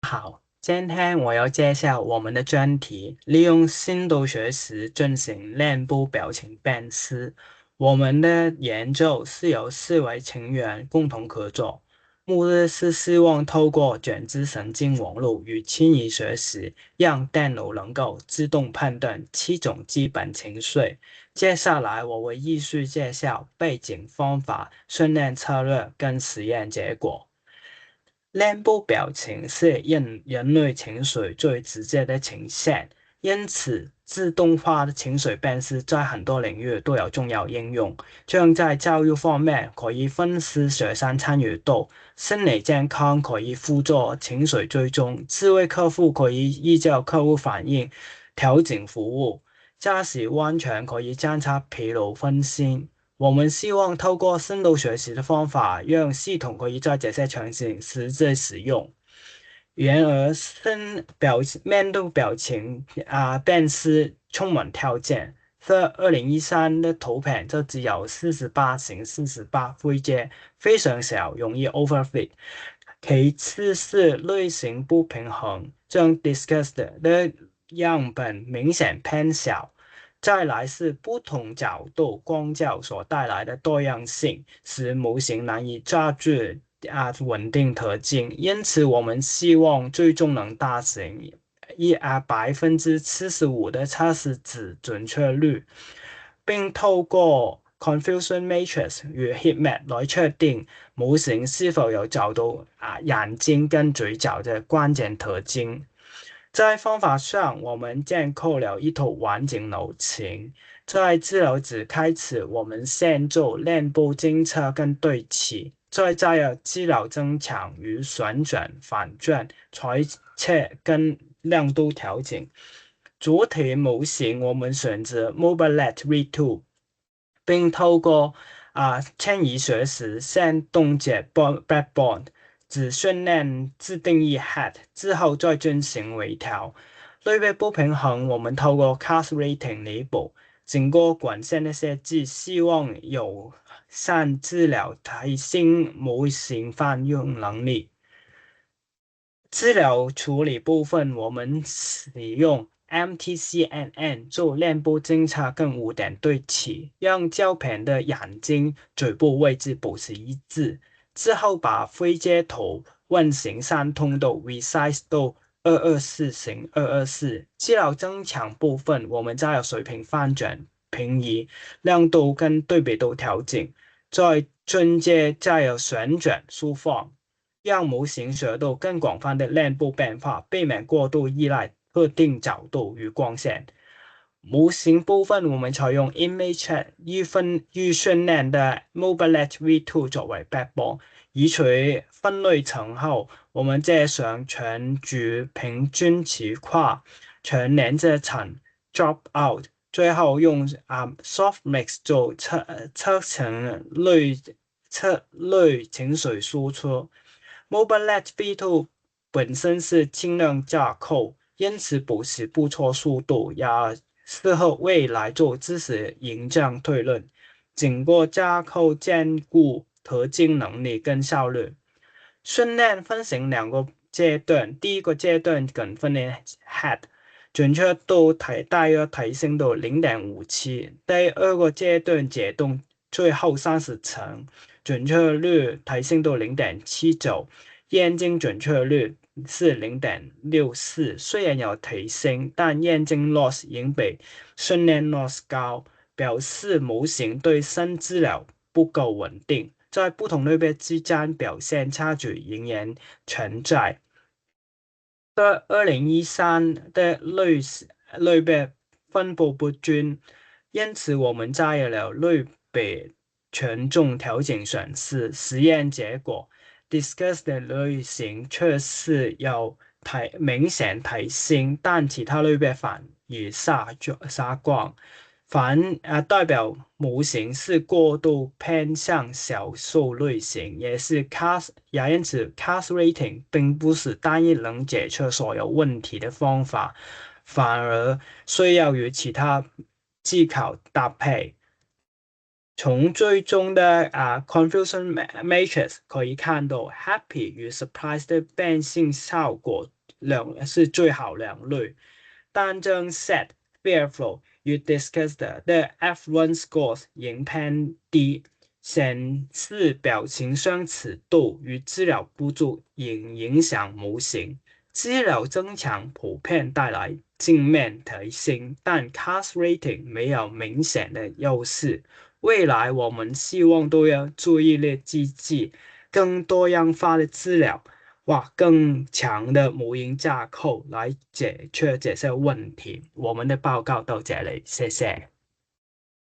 好，今天我要介绍我们的专题，利用深度学习进行脸部表情辨识。我们的研究是由4位成员共同合作，目的是希望透过卷积神经网络与轻移学习，让电脑能够自动判断7种基本情绪。接下来我会依序介绍背景方法、训练策略跟实验结果。脸部表情是人类情绪最直接的呈现，因此自动化的情绪辨识在很多领域都有重要应用。像在教育方面，可以分析學生參與度；心理健康可以輔助情緒追蹤；智慧客服可以依照客戶反應調整服務；駕駛安全可以監測疲勞分心。我們希望透過深度學習的方法，讓系統可以在這些場景實際使用。然而，面部表情辨識充滿挑戰。在2013的圖片就只有48×48灰階，非常小，容易 overfit。其次是類型不平衡，將 discussed 的樣本明顯偏小。再來是不同角度光照所帶來的多樣性，使模型難以抓住穩定特徵。因此，我們希望最終能達成75%的測試值準確率，並透過 confusion matrix 與 heat map 來確定模型是否有找到眼睛跟嘴角的關鍵特徵。在方法上，我們建構了一套完整流程。在治療值開始，我們先做臉部偵測跟對齊，再加入治療增強與旋轉、反轉、裁切跟亮度調整。主體模型我們選擇 Mobileye V2，並透過遷移學習先凍結 backbone。只訓練自定義 head 之後再進行微調。類別不平衡，我們透過 cast rating 彌補。整個管線的設計希望有善治療提升模型反應能力。治療處理部分，我們使用 MTCNN 做臉部偵測跟污點對齊，讓照片的眼睛、嘴部位置保持一致。之後把灰階圖運行3通道 resize 到224×224。治療增強部分，我們加入水平翻轉、平移、亮度跟對比度調整，再進階加入旋轉縮放，讓模型學到更廣泛的臉部變化，避免過度依賴特定角度與光線。模型部分，我們採用 ImageNet 預訓練的 Mobileye V2 作為 backbone。移除分類層後，我們接上全局平均區塊、全連接層 drop out，最後用softmax 做測類情緒輸出。Mobileye V2 本身是輕量架構，因此不是不錯速度，也適合未來做知識影像推論。整個架構兼顧特徵能力跟效率。訓練分成2個階段，第一個階段跟訓練 head 準確度大約提升到0.57，第二個階段解凍最後30層，準確率提升到0.79，驗證準確率是0.64，雖然有提升，但驗證 loss 已經比訓練 loss 高，表示模型對新資料不夠穩定，在不同類別之間表現差距仍然存在。在2013的類別分布不均，因此我們加入了類別權重調整選項。實驗結果 ，discuss 的類型確實有明顯提升，但其他類別反而下降。代表模型是過度偏向少數類型，也因此 cast rating 並不是單一能解決所有問題的方法，反而需要與其他技巧搭配。從最終的confusion matrix 可以看到 happy 與 surprise 的變性效果是最好兩類，但將 sad、fearful 與 disgusted 的 F1 scores 仍偏低，顯示表情相似度與治療不足仍影響模型。治療增強普遍帶來正面提升，但 CAS rating 沒有明顯的優勢。未來我們希望都要注意力機制，更多樣化的治療或更強的模型架構來解決這些問題。我們的報告到這裡，謝謝。